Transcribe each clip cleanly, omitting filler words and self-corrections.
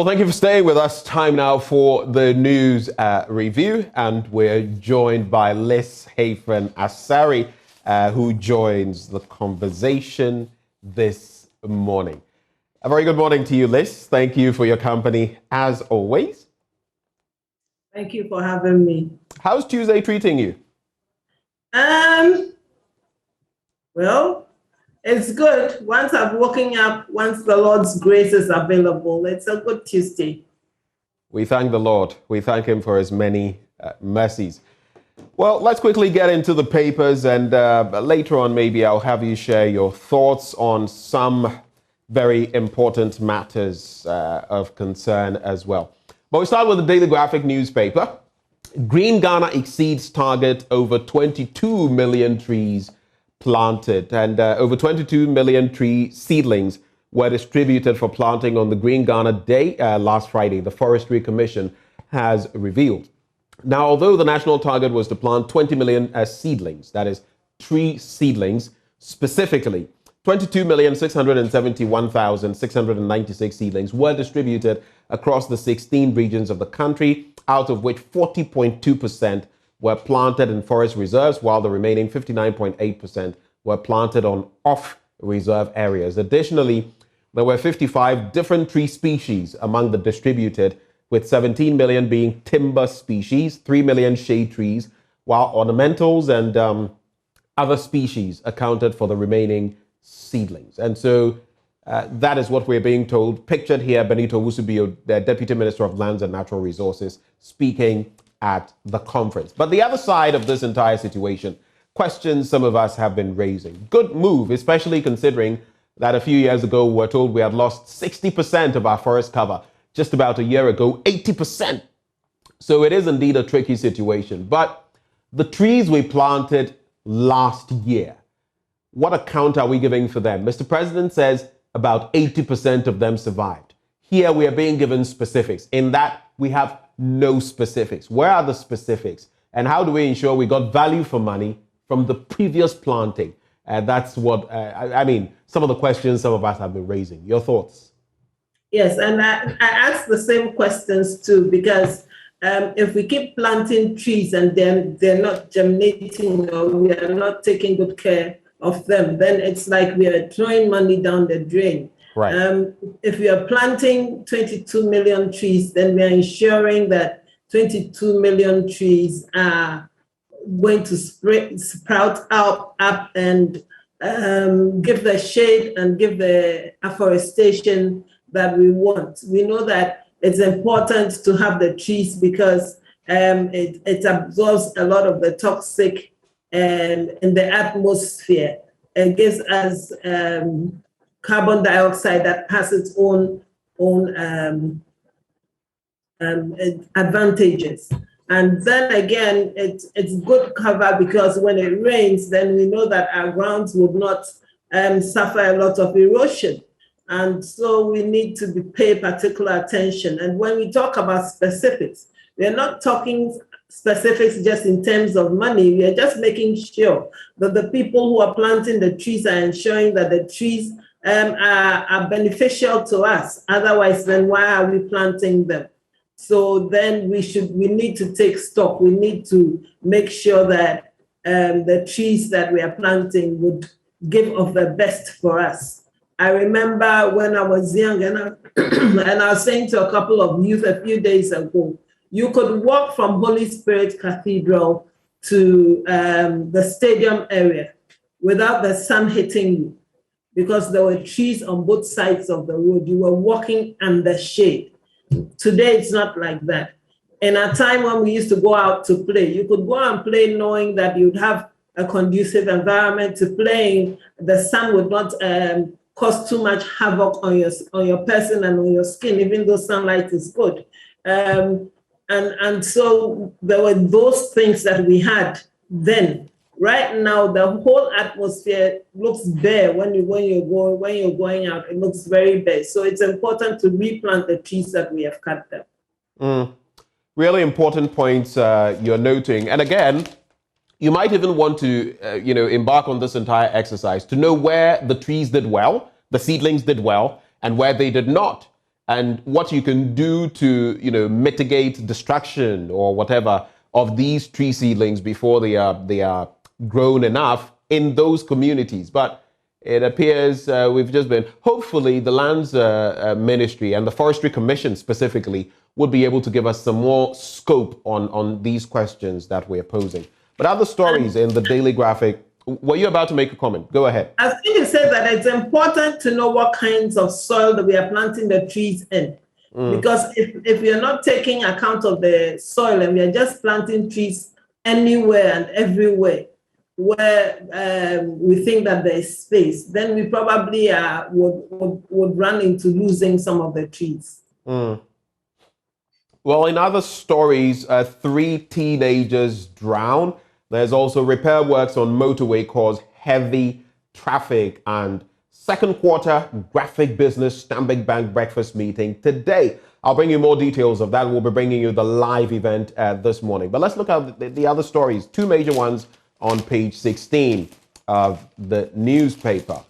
Well, thank you for staying with us. Time now for the news review, and we're joined by Liz Asari, who joins the conversation this morning. A very good morning to you, Liz. Thank you for your company, as always. Thank you for having me. How's Tuesday treating you? Well, it's good. Once I'm waking up, once the Lord's grace is available, it's a good Tuesday. We thank the Lord. We thank Him for His many mercies. Well, let's quickly get into the papers, and later on, maybe I'll have you share your thoughts on some very important matters of concern as well. But we start with the Daily Graphic newspaper. Green Ghana exceeds target, over 22 million trees planted, and over 22 million tree seedlings were distributed for planting on the Green Ghana Day last Friday, the Forestry Commission has revealed. Now, although the national target was to plant 20 million seedlings, that is, tree seedlings specifically, 22,671,696 seedlings were distributed across the 16 regions of the country, out of which 40.2% were planted in forest reserves, while the remaining 59.8% were planted on off-reserve areas. Additionally, there were 55 different tree species among the distributed, with 17 million being timber species, 3 million shade trees, while ornamentals and other species accounted for the remaining seedlings. And so that is what we're being told. Pictured here, Benito Wusubio, the Deputy Minister of Lands and Natural Resources, speaking at the conference. But the other side of this entire situation, questions some of us have been raising. Good move, especially considering that a few years ago we were told we had lost 60% of our forest cover. Just about a year ago, 80%. So it is indeed a tricky situation. But the trees we planted last year, what account are we giving for them? Mr. President says about 80% of them survived. Here we are being given specifics. In that, we have no specifics. Where are the specifics? And how do we ensure we got value for money from the previous planting? That's what, some of the questions some of us have been raising. Your thoughts? Yes, and I ask the same questions too, because if we keep planting trees and then they're not germinating, or we are not taking good care of them, then it's like we are throwing money down the drain. Right. If we are planting 22 million trees, then we are ensuring that 22 million trees are going to sprout up and give the shade and give the afforestation that we want. We know that it's important to have the trees because it absorbs a lot of the toxic in the atmosphere and gives us carbon dioxide that has its own advantages. And then again, it's good cover because when it rains, then we know that our grounds would not suffer a lot of erosion. And so we need to pay particular attention. And when we talk about specifics, we're not talking specifics just in terms of money. We are just making sure that the people who are planting the trees are ensuring that the trees are beneficial to us. Otherwise, then why are we planting them? So then we need to take stock. We need to make sure that the trees that we are planting would give of the best for us. I remember when I was young and I was saying to a couple of youth a few days ago, you could walk from Holy Spirit Cathedral to the stadium area without the sun hitting you because there were trees on both sides of the road. You were walking under shade. Today, it's not like that. In a time when we used to go out to play, you could go out and play knowing that you'd have a conducive environment to playing. The sun would not cause too much havoc on your person and on your skin, even though sunlight is good. And so there were those things that we had then. Right now, the whole atmosphere looks bare when you're going out. It looks very bare. So it's important to replant the trees that we have cut them. Really important points you're noting. And again, you might even want to, embark on this entire exercise to know where the trees did well, the seedlings did well, and where they did not. and what you can do to, mitigate destruction or whatever of these tree seedlings before they are grown enough in those communities. But it appears we've just been, hopefully the Lands Ministry and the Forestry Commission specifically would be able to give us some more scope on these questions that we're posing. But other stories in the Daily Graphic, were you about to make a comment? Go ahead. I think you said that it's important to know what kinds of soil that we are planting the trees in. Because if we are not taking account of the soil and we are just planting trees anywhere and everywhere where we think that there is space, then we probably would run into losing some of the trees. Well, in other stories, 3 teenagers drowned. There's also repair works on motorway cause heavy traffic, and second quarter graphic business Stanbic Bank breakfast meeting today. I'll bring you more details of that. We'll be bringing you the live event this morning. But let's look at the other stories, 2 major ones on page 16 of the newspaper.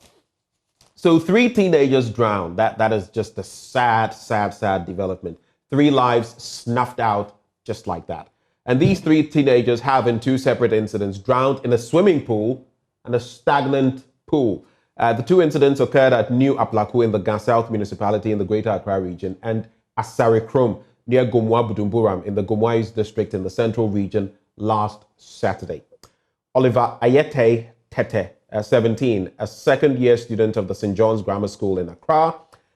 So 3 teenagers drowned. That is just a sad, sad, sad development. 3 lives snuffed out just like that. And these 3 teenagers have, in 2 separate incidents, drowned in a swimming pool and a stagnant pool. The 2 incidents occurred at New Aplaku in the Ga South municipality in the Greater Accra region and Asari Krom near Gomwa Budumburam in the Gomwa East district in the Central region last Saturday. Oliver Ayete Tete, 17, a second-year student of the St. John's Grammar School in Accra,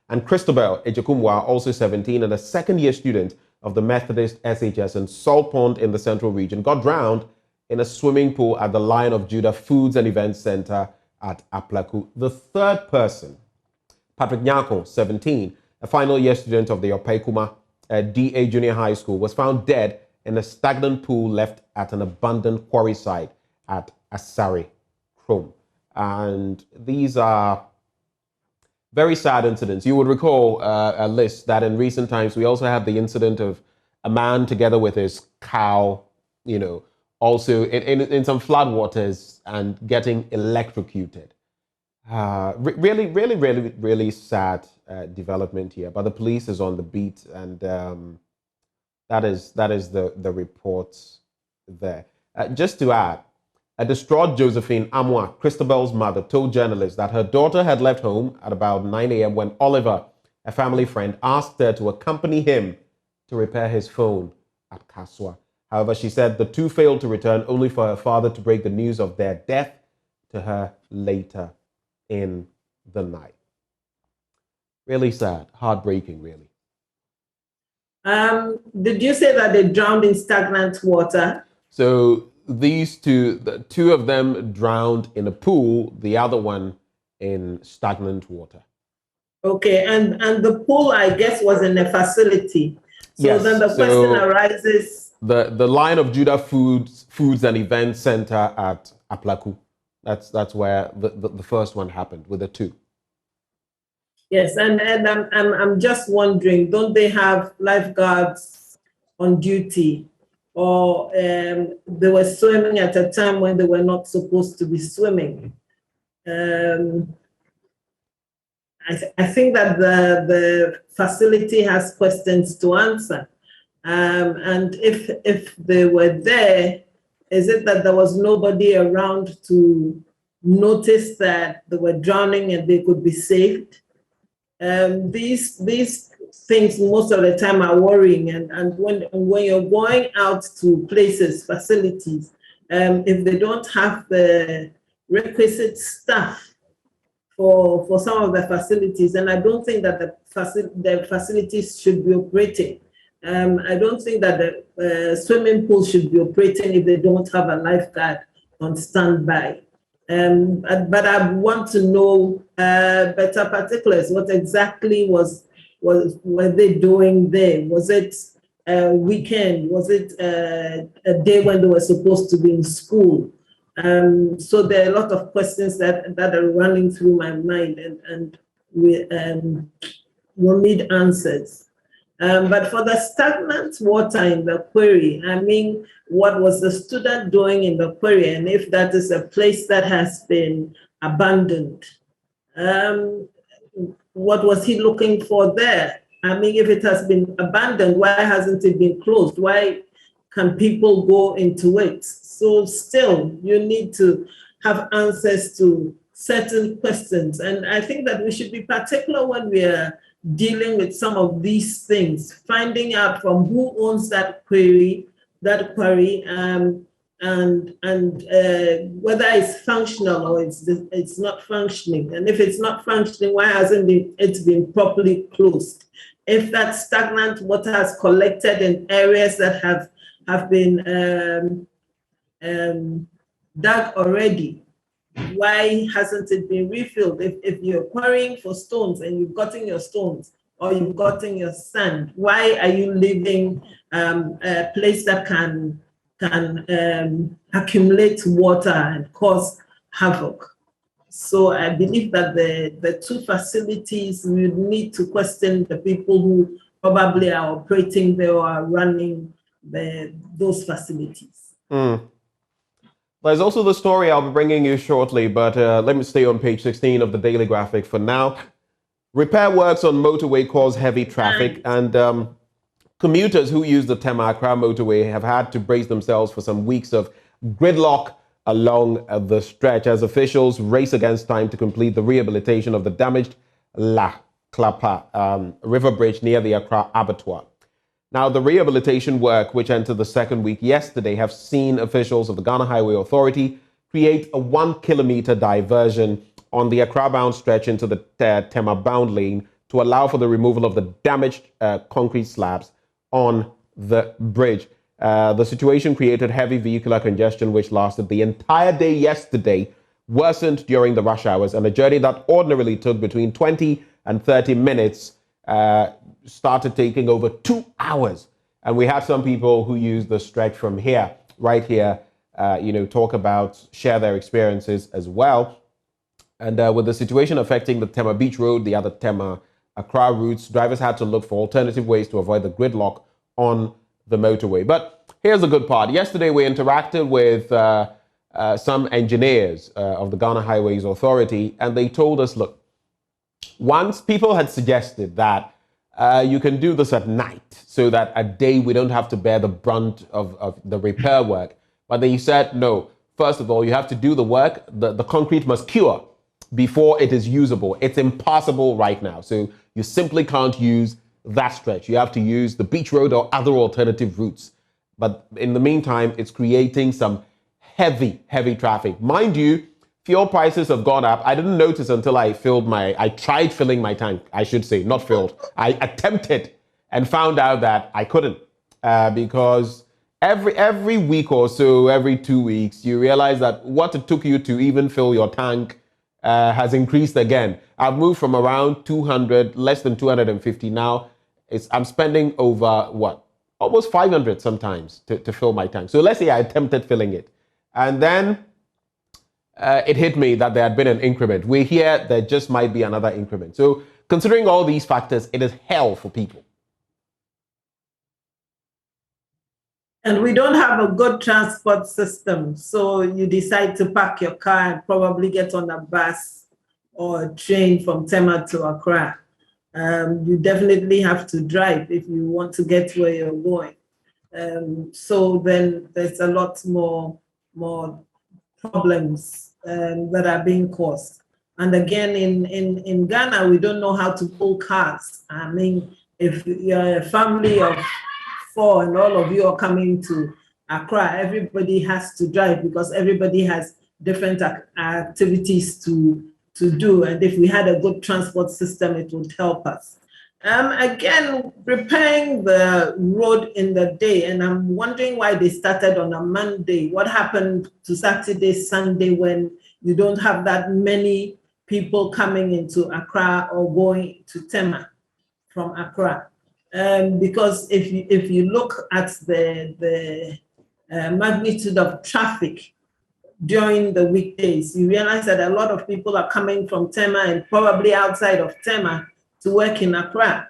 and Christabel Ejekumwa, also 17, and a second-year student of the Methodist SHS in Salt Pond in the Central region, got drowned in a swimming pool at the Lion of Judah Foods and Events Center at Aplaku. The third person, Patrick Nyako, 17, a final-year student of the Opaikuma DA Junior High School, was found dead in a stagnant pool left at an abandoned quarry site at Asari Krom. And these are very sad incidents. You would recall a list that in recent times we also had the incident of a man together with his cow, also in some floodwaters and getting electrocuted. Really, really, really, really sad development here. But the police is on the beat, and that is the reports there. Just to add, a distraught Josephine Amwa, Christabel's mother, told journalists that her daughter had left home at about 9 a.m. when Oliver, a family friend, asked her to accompany him to repair his phone at Kaswa. However, she said the 2 failed to return, only for her father to break the news of their death to her later in the night. Really sad, heartbreaking, really. Did you say that they drowned in stagnant water? So these 2, the 2 of them drowned in a pool, the other one in stagnant water. Okay, and the pool, I guess, was in a facility. So yes, then the question arises. The Lion of Judah Foods and Events Center at Aplaku. That's where the first one happened with the 2. Yes, and I'm just wondering, don't they have lifeguards on duty? Or they were swimming at a time when they were not supposed to be swimming? I think that the facility has questions to answer. And if they were there, is it that there was nobody around to notice that they were drowning and they could be saved? These things most of the time are worrying, and when you're going out to places, facilities, if they don't have the requisite staff for some of the facilities, and I don't think that the facilities should be operating. I don't think that the swimming pool should be operating if they don't have a lifeguard on standby. But I want to know better particulars. What exactly were they doing there? Was it a weekend? Was it a day when they were supposed to be in school? So there are a lot of questions that are running through my mind, and we will need answers. But for the stagnant water in the quarry, I mean, what was the student doing in the quarry? And if that is a place that has been abandoned, what was he looking for there? I mean, if it has been abandoned, why hasn't it been closed? Why can people go into it? So still, you need to have answers to certain questions. And I think that we should be particular when we are dealing with some of these things, finding out from who owns that quarry, and whether it's functional or it's not functioning. And if it's not functioning, why hasn't it been properly closed? If that stagnant water has collected in areas that have been dug already, why hasn't it been refilled? If you're quarrying for stones and you've gotten your stones or you've gotten your sand, why are you leaving a place that can accumulate water and cause havoc? So I believe that the two facilities, we need to question the people who probably are operating there or are running those facilities. There's also the story I'll be bringing you shortly, but let me stay on page 16 of the Daily Graphic for now. Repair works on motorway cause heavy traffic, and commuters who use the Tema-Accra motorway have had to brace themselves for some weeks of gridlock along the stretch as officials race against time to complete the rehabilitation of the damaged La Klapa river bridge near the Accra abattoir. Now, the rehabilitation work, which entered the second week yesterday, have seen officials of the Ghana Highway Authority create a 1 kilometer diversion on the Accra-bound stretch into the Tema-bound lane to allow for the removal of the damaged concrete slabs on the bridge. The situation created heavy vehicular congestion, which lasted the entire day yesterday, worsened during the rush hours, and a journey that ordinarily took between 20 and 30 minutes started taking over 2 hours. And we have some people who use the stretch from here, right here, share their experiences as well. And with the situation affecting the Tema Beach Road, the other Tema Accra routes, drivers had to look for alternative ways to avoid the gridlock on the motorway. But here's the good part. Yesterday, we interacted with some engineers of the Ghana Highways Authority, and they told us, look, once people had suggested that you can do this at night so that at day we don't have to bear the brunt of the repair work. But they said, no, first of all, you have to do the work. The concrete must cure before it is usable. It's impossible right now. So you simply can't use that stretch. You have to use the beach road or other alternative routes. But in the meantime, it's creating some heavy traffic. Mind you, fuel prices have gone up. I didn't notice until I tried filling my tank, I should say, not filled. I attempted and found out that I couldn't because every week or so, every 2 weeks, you realize that what it took you to even fill your tank has increased again. I've moved from around 200, less than 250 now. I'm spending over almost 500 sometimes to fill my tank. So let's say I attempted filling it. And then it hit me that there had been an increment. We're here, there just might be another increment. So considering all these factors, it is hell for people. And we don't have a good transport system. So you decide to park your car and probably get on a bus or a train from Tema to Accra. You definitely have to drive if you want to get where you're going. So then there's a lot more problems that are being caused. And again, in Ghana, we don't know how to pull cars. I mean, if you're a family of 4 and all of you are coming to Accra, everybody has to drive because everybody has different activities to do. And if we had a good transport system, it would help us. Again, repairing the road in the day, and I'm wondering why they started on a Monday. What happened to Saturday, Sunday, when you don't have that many people coming into Accra or going to Tema from Accra? Because if you look at the magnitude of traffic during the weekdays, you realize that a lot of people are coming from Tema and probably outside of Tema to work in Accra,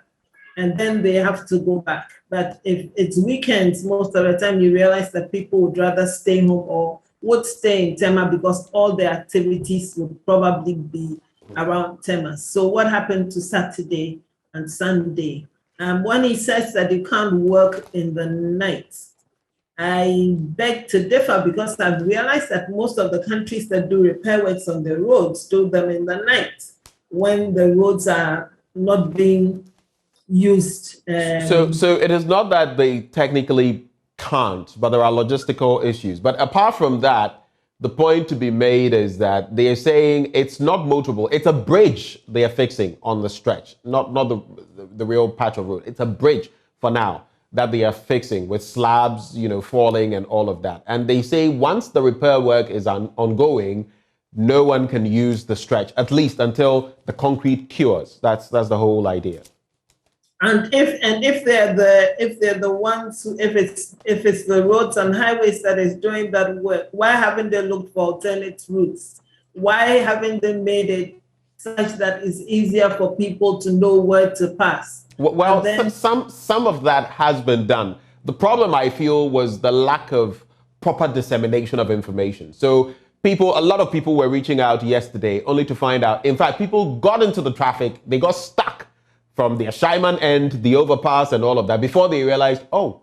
and then they have to go back. But if it's weekends, most of the time you realize that people would rather stay home or would stay in Tema because all their activities would probably be around Tema. So what happened to Saturday and Sunday? When he says that you can't work in the night, I beg to differ because I've realized that most of the countries that do repair works on the roads do them in the night when the roads are not being used. So it is not that they technically can't, but there are logistical issues. But apart from that, the point to be made is that they are saying it's not motorable. It's a bridge they are fixing on the stretch, not the real patch of road. It's a bridge for now that they are fixing with slabs, falling and all of that. And they say once the repair work is ongoing, no one can use the stretch, at least until the concrete cures. That's the whole idea. And if they're the ones who, if it's the roads and highways that is doing that work, why haven't they looked for alternate routes? Why haven't they made it such that it's easier for people to know where to pass? Well, then, some of that has been done. The problem I feel was the lack of proper dissemination of information. So a lot of people were reaching out yesterday only to find out. In fact, people got into the traffic, they got stuck from the Ashaiman end, the overpass and all of that before they realized, oh,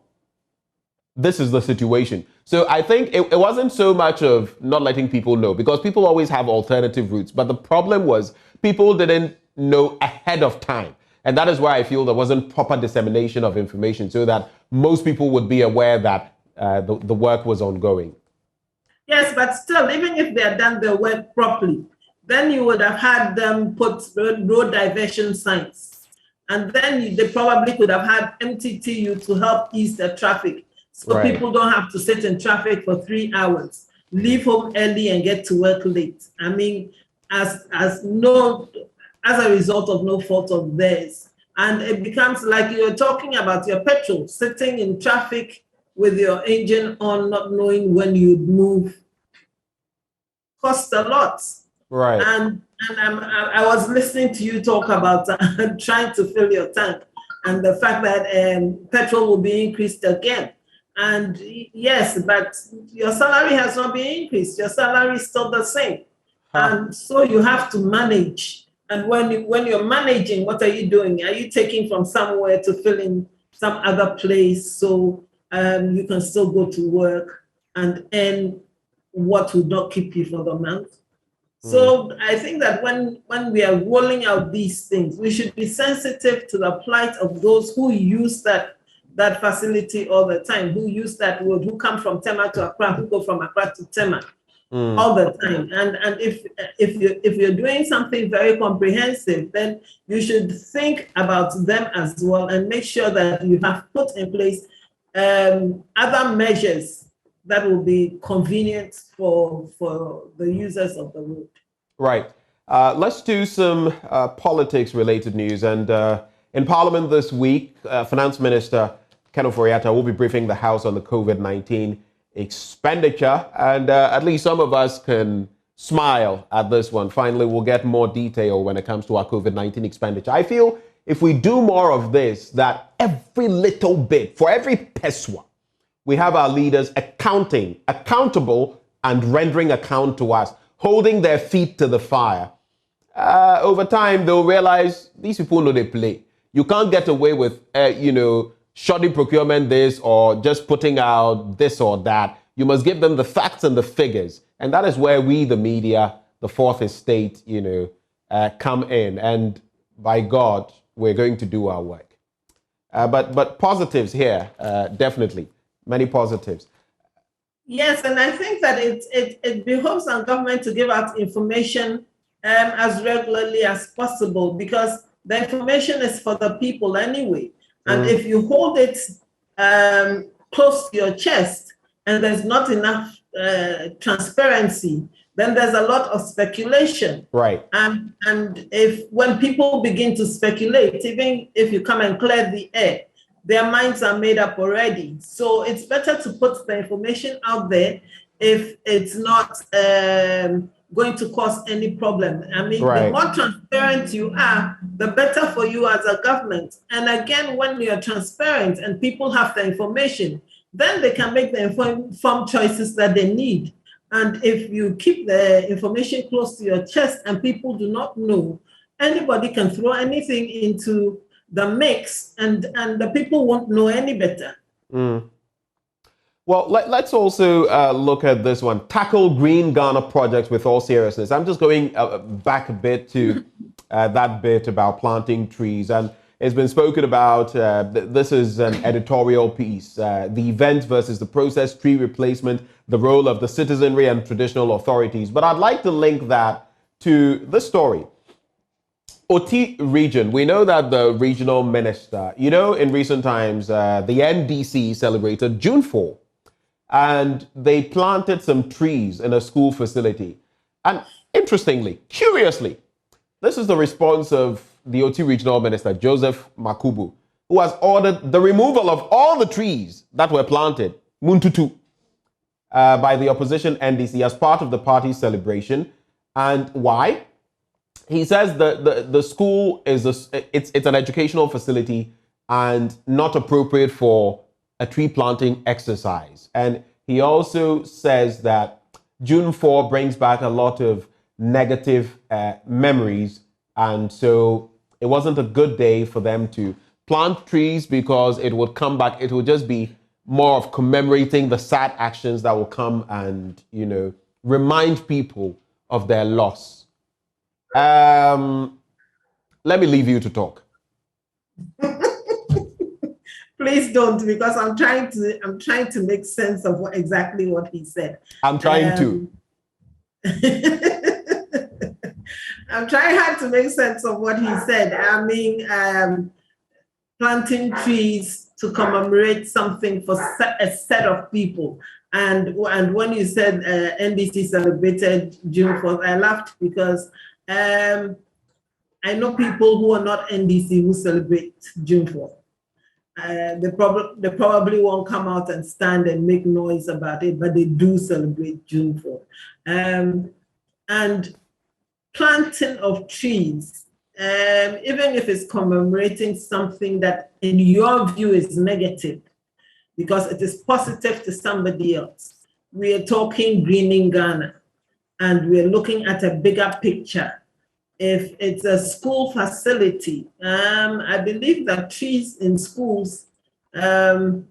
this is the situation. So I think it wasn't so much of not letting people know, because people always have alternative routes. But the problem was people didn't know ahead of time. And that is why I feel there wasn't proper dissemination of information so that most people would be aware that the work was ongoing. Yes, but still, even if they had done their work properly, then you would have had them put road diversion signs. And then they probably could have had MTTU to help ease the traffic. So people don't have to sit in traffic for 3 hours, leave home early and get to work late. I mean, as a result of no fault of theirs. And it becomes like you're talking about your petrol, sitting in traffic with your engine on, not knowing when you'd move. Costs a lot. Right. And I was listening to you talk about trying to fill your tank and the fact that petrol will be increased again. And yes, but your salary has not been increased. Your salary is still the same. And so you have to manage. And when you're managing, what are you doing? Are you taking from somewhere to fill in some other place so you can still go to work and earn what would not keep you for the month? So I think that when we are rolling out these things, we should be sensitive to the plight of those who use that facility all the time, who use that road, who come from Tema to Accra, who go from Accra to Tema all the time. And if you're doing something very comprehensive, then you should think about them as well and make sure that you have put in place other measures that will be convenient for the users of the road. Right. Let's do some politics-related news. And in Parliament this week, Finance Minister Ofori Atta will be briefing the House on the COVID-19 expenditure. And at least some of us can smile at this one. Finally, we'll get more detail when it comes to our COVID-19 expenditure. I feel if we do more of this, that every little bit, for every peswa, we have our leaders accountable, and rendering account to us, holding their feet to the fire. Over time, they'll realize these people know they play. You can't get away with, shoddy procurement this or just putting out this or that. You must give them the facts and the figures. And that is where we, the media, the fourth estate, come in. And by God, we're going to do our work. But positives here, definitely. Many positives. Yes, and I think that it behoves on government to give out information as regularly as possible, because the information is for the people anyway. And if you hold it close to your chest and there's not enough transparency, then there's a lot of speculation. Right. And when people begin to speculate, even if you come and clear the air, their minds are made up already. So it's better to put the information out there if it's not going to cause any problem. I mean, The more transparent you are, the better for you as a government. And again, when you're transparent and people have the information, then they can make the informed choices that they need. And if you keep the information close to your chest and people do not know, anybody can throw anything into the mix, and the people won't know any better. Well, let's also look at this one. Tackle Green Ghana projects with all seriousness. I'm just going back a bit to that bit about planting trees. And it's been spoken about. This is an editorial piece. The event versus the process, tree replacement, the role of the citizenry and traditional authorities. But I'd like to link that to this story. Oti region, we know that the regional minister, in recent times, the NDC celebrated June 4. And they planted some trees in a school facility. And interestingly, curiously, this is the response of the OT Regional Minister, Joseph Makubu, who has ordered the removal of all the trees that were planted, Muntutu, by the opposition NDC as part of the party's celebration. And why? He says the school is it's an educational facility and not appropriate for a tree planting exercise. And he also says that June 4 brings back a lot of negative memories. And so it wasn't a good day for them to plant trees because it would come back. It would just be more of commemorating the sad actions that will come and, remind people of their loss. Let me leave you to talk. Please don't, because I'm trying to make sense of exactly what he said. I'm trying to. I'm trying hard to make sense of what he said. I mean, planting trees to commemorate something for a set of people. And when you said NDC celebrated June 4th, I laughed because I know people who are not NDC who celebrate June 4th. They probably won't come out and stand and make noise about it, but they do celebrate June 4th. And planting of trees, even if it's commemorating something that in your view is negative, because it is positive to somebody else. We are talking greening Ghana, and we're looking at a bigger picture. If it's a school facility, I believe that trees in schools have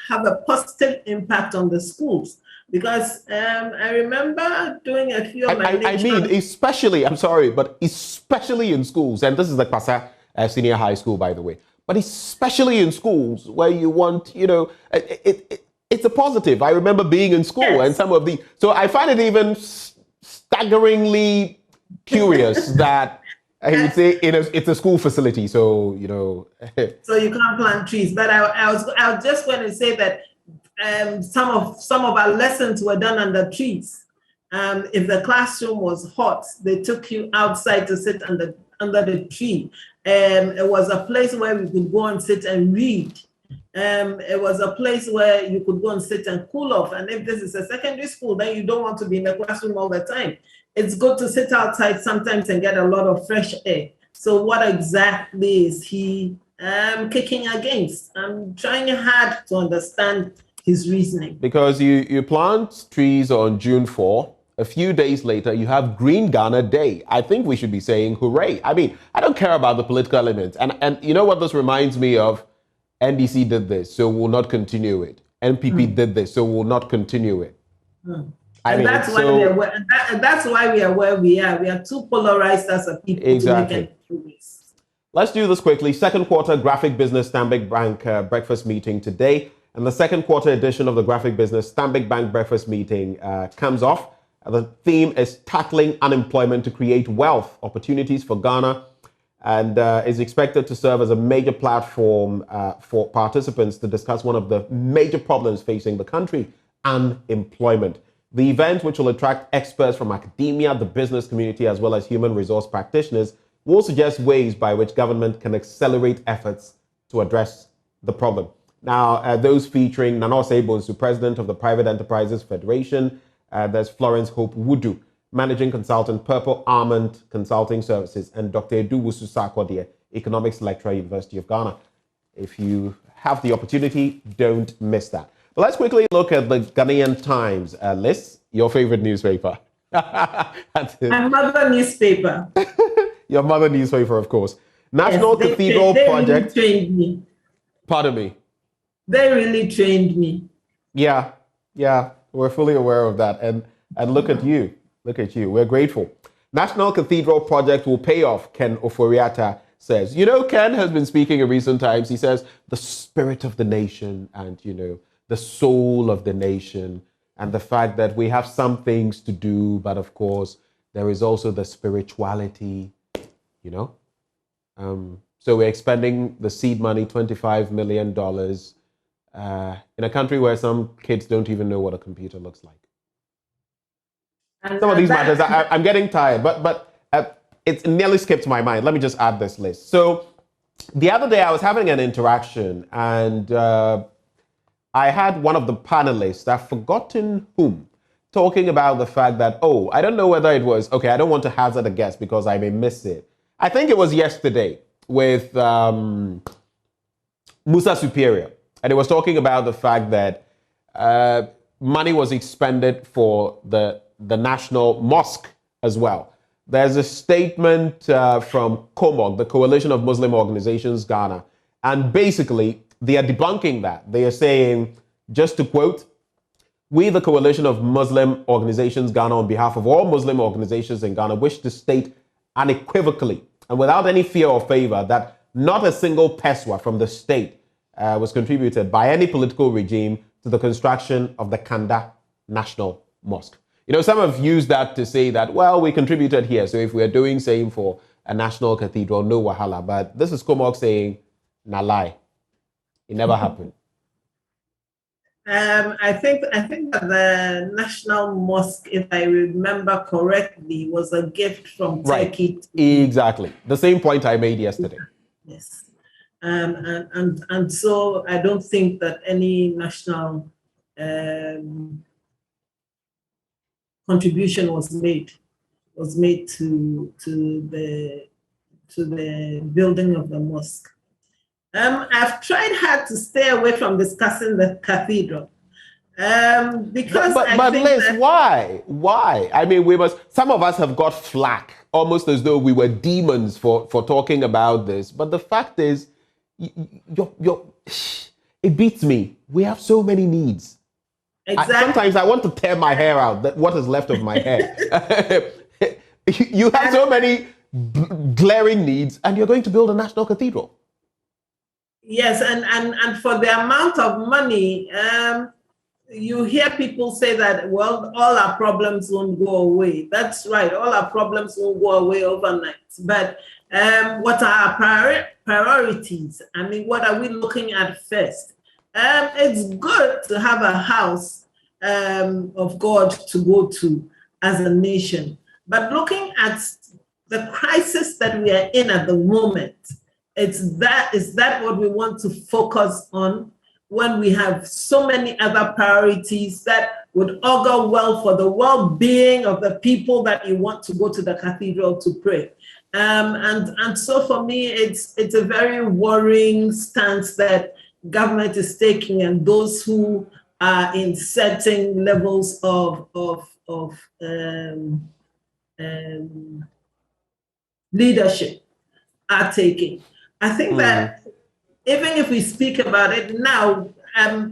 a positive impact on the schools. Because I remember doing a few of my especially, I'm sorry, but especially in schools, and this is the Kwasa Senior High School, by the way, but especially in schools where you want, it's a positive. I remember being in school and some of so I find it even staggeringly curious that he would say it's a school facility, so, So you can't plant trees, but I was just going to say that some of our lessons were done under trees. If the classroom was hot, they took you outside to sit under the tree. It was a place where we could go and sit and read. It was a place where you could go and sit and cool off. And if this is a secondary school, then you don't want to be in the classroom all the time. It's good to sit outside sometimes and get a lot of fresh air. So what exactly is he kicking against? I'm trying hard to understand his reasoning. Because you plant trees on June 4, a few days later, you have Green Ghana Day. I think we should be saying hooray. I mean, I don't care about the political elements. And you know what this reminds me of? NDC did this, so we'll not continue it. NPP did this, so we'll not continue it. That's why we are where we are. We are too polarized as a people. Exactly. Let's do this quickly. Second quarter Graphic Business Stanbic Bank breakfast meeting today. And the second quarter edition of the Graphic Business Stanbic Bank breakfast meeting comes off. The theme is tackling unemployment to create wealth opportunities for Ghana, and is expected to serve as a major platform for participants to discuss one of the major problems facing the country, unemployment. The event, which will attract experts from academia, the business community, as well as human resource practitioners, will suggest ways by which government can accelerate efforts to address the problem. Now, those featuring Nanos Ebonsu, president of the Private Enterprises Federation. There's Florence Hope Wudu, managing consultant, Purple Almond Consulting Services, and Dr. Eduwusu Sarkodie, economics lecturer, University of Ghana. If you have the opportunity, don't miss that. But let's quickly look at the Ghanaian Times list, your favorite newspaper. My mother newspaper. Your mother newspaper, of course. National Yes, Cathedral they really Project. trained me. Pardon me. They really trained me. Yeah, yeah, we're fully aware of that. And look at you. Look at you. We're grateful. National Cathedral Project will pay off, Ken Ofori Atta says. You know, Ken has been speaking in recent times. He says the spirit of the nation and, you know, the soul of the nation and the fact that we have some things to do, but of course, there is also the spirituality, you know. So we're expending the seed money, $25 million, in a country where some kids don't even know what a computer looks like. And, Some of these matters, I'm getting tired, but it's nearly skipped my mind. Let me just add this list. So the other day I was having an interaction and I had one of the panelists, I've forgotten whom, talking about the fact that, oh, I don't know whether it was, okay, I don't want to hazard a guess because I may miss it. I think it was yesterday with Musa Superior. And it was talking about the fact that money was expended for the National Mosque as well. There's a statement from COMOG, the Coalition of Muslim Organizations Ghana, and basically they are debunking that. They are saying, just to quote, "We, the Coalition of Muslim Organizations Ghana, on behalf of all Muslim organizations in Ghana, wish to state unequivocally and without any fear or favor that not a single peswa from the state was contributed by any political regime to the construction of the Kanda National Mosque." You know, some have used that to say that, well, we contributed here, so if we're doing same for a national cathedral, no wahala. But this is Komok saying, na lie. It never happened. I think that the National Mosque, if I remember correctly, was a gift from Turkey. Exactly. The same point I made yesterday. Yes. And so I don't think that any national contribution was made to the building of the mosque. I've tried hard to stay away from discussing the cathedral. Because but Liz, why? I mean, some of us have got flack, almost as though we were demons for talking about this. But the fact is, it beats me. We have so many needs. Exactly. Sometimes I want to tear my hair out, what is left of my hair. You have so many glaring needs, and you're going to build a national cathedral. Yes, and for the amount of money, you hear people say that, well, all our problems won't go away. That's right, all our problems won't go away overnight. But what are our priorities? I mean, what are we looking at first? It's good to have a house of God to go to as a nation. But looking at the crisis that we are in at the moment, is that what we want to focus on when we have so many other priorities that would augur well for the well-being of the people that you want to go to the cathedral to pray? And so for me, it's a very worrying stance that government is taking, and those who are in certain levels of leadership are taking. I think that even if we speak about it now,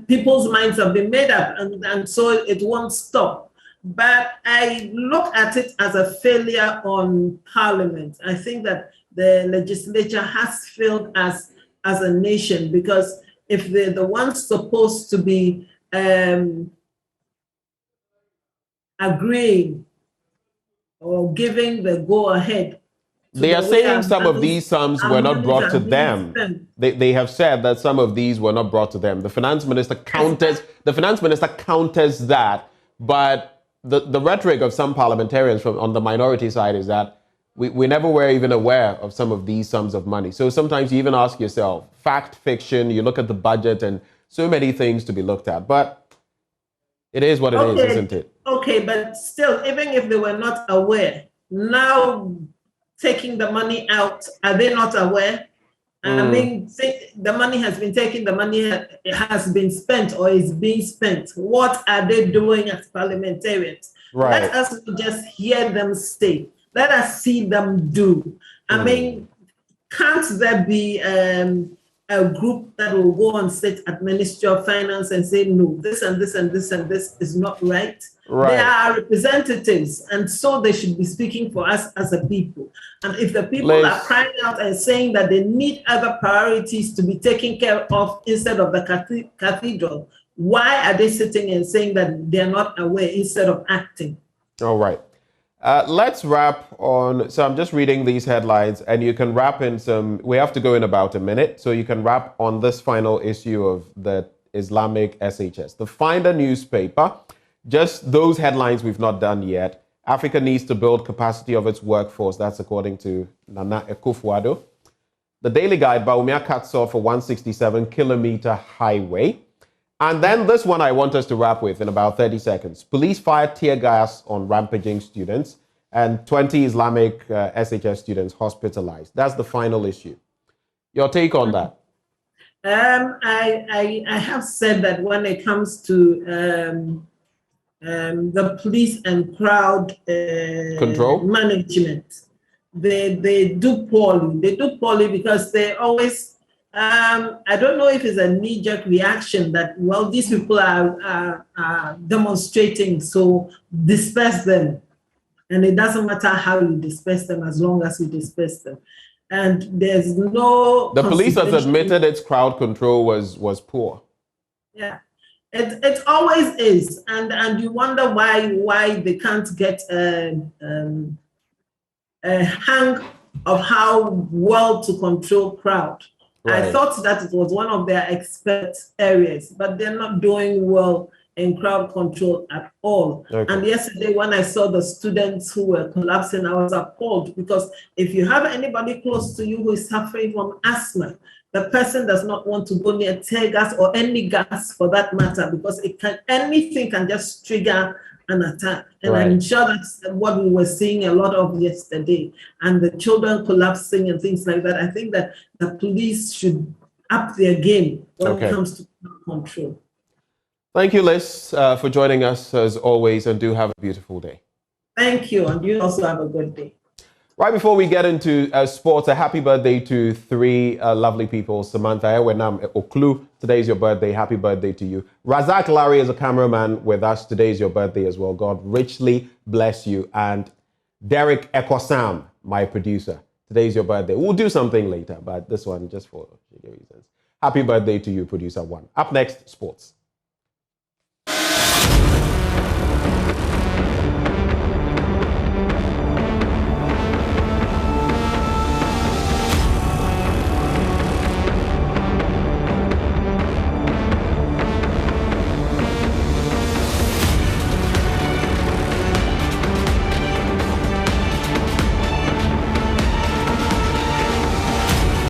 people's minds have been made up, and so it won't stop. But I look at it as a failure on Parliament. I think that the legislature has failed as a nation, because if they're the ones supposed to be agreeing or giving the go-ahead, they are saying some of these sums were not brought to them. They have said that some of these were not brought to them. The finance minister counters that, but the rhetoric of some parliamentarians on the minority side is that we never were even aware of some of these sums of money. So sometimes you even ask yourself, fact, fiction, you look at the budget and so many things to be looked at. But it is what it is, isn't it? Okay, but still, even if they were not aware, now taking the money out, are they not aware? I mean, the money has been taken, the money has been spent or is being spent. What are they doing as parliamentarians? Right. Let us just hear them say. Let us see them do. I mean, Can't there be a group that will go and sit at Ministry of Finance and say, no, this and this and this and this is not right? They are representatives, and so they should be speaking for us as a people. And if the people are crying out and saying that they need other priorities to be taken care of instead of the cathedral, why are they sitting and saying that they're not aware instead of acting? All right. Let's wrap on, so I'm just reading these headlines, and you can wrap in some, we have to go in about a minute, so you can wrap on this final issue of the Islamic SHS. The Finder newspaper, just those headlines we've not done yet. Africa needs to build capacity of its workforce. That's according to Nana Akufo-Addo. The Daily Guide, Bawumia cuts off a 167-kilometer highway. And then this one I want us to wrap with in about 30 seconds. Police fired tear gas on rampaging students, and 20 Islamic SHS students hospitalized. That's the final issue. Your take on that? I have said that when it comes to the police and crowd control management, they do poorly. They do poorly because they always, I don't know if it's a knee-jerk reaction that, well, these people are demonstrating, so disperse them. And it doesn't matter how you disperse them as long as you disperse them. And there's no... The police has admitted its crowd control was poor. Yeah. It always is, and you wonder why they can't get a hang of how well to control crowd. Right. I thought that it was one of their expert areas, but they're not doing well in crowd control at all. Okay. And yesterday when I saw the students who were collapsing, I was appalled, because if you have anybody close to you who is suffering from asthma, the person does not want to go near tear gas or any gas for that matter, because anything can just trigger an attack. And right. I'm sure that's what we were seeing a lot of yesterday. And the children collapsing and things like that. I think that the police should up their game when it comes to control. Thank you, Liz, for joining us as always, and do have a beautiful day. Thank you, and you also have a good day. Right before we get into sports, a happy birthday to three lovely people. Samantha Ewenam Oklu, today is your birthday. Happy birthday to you. Razak Larry is a cameraman with us. Today is your birthday as well. God richly bless you. And Derek Ekosam, my producer. Today is your birthday. We'll do something later, but this one just for reasons. Happy birthday to you, producer one. Up next, sports.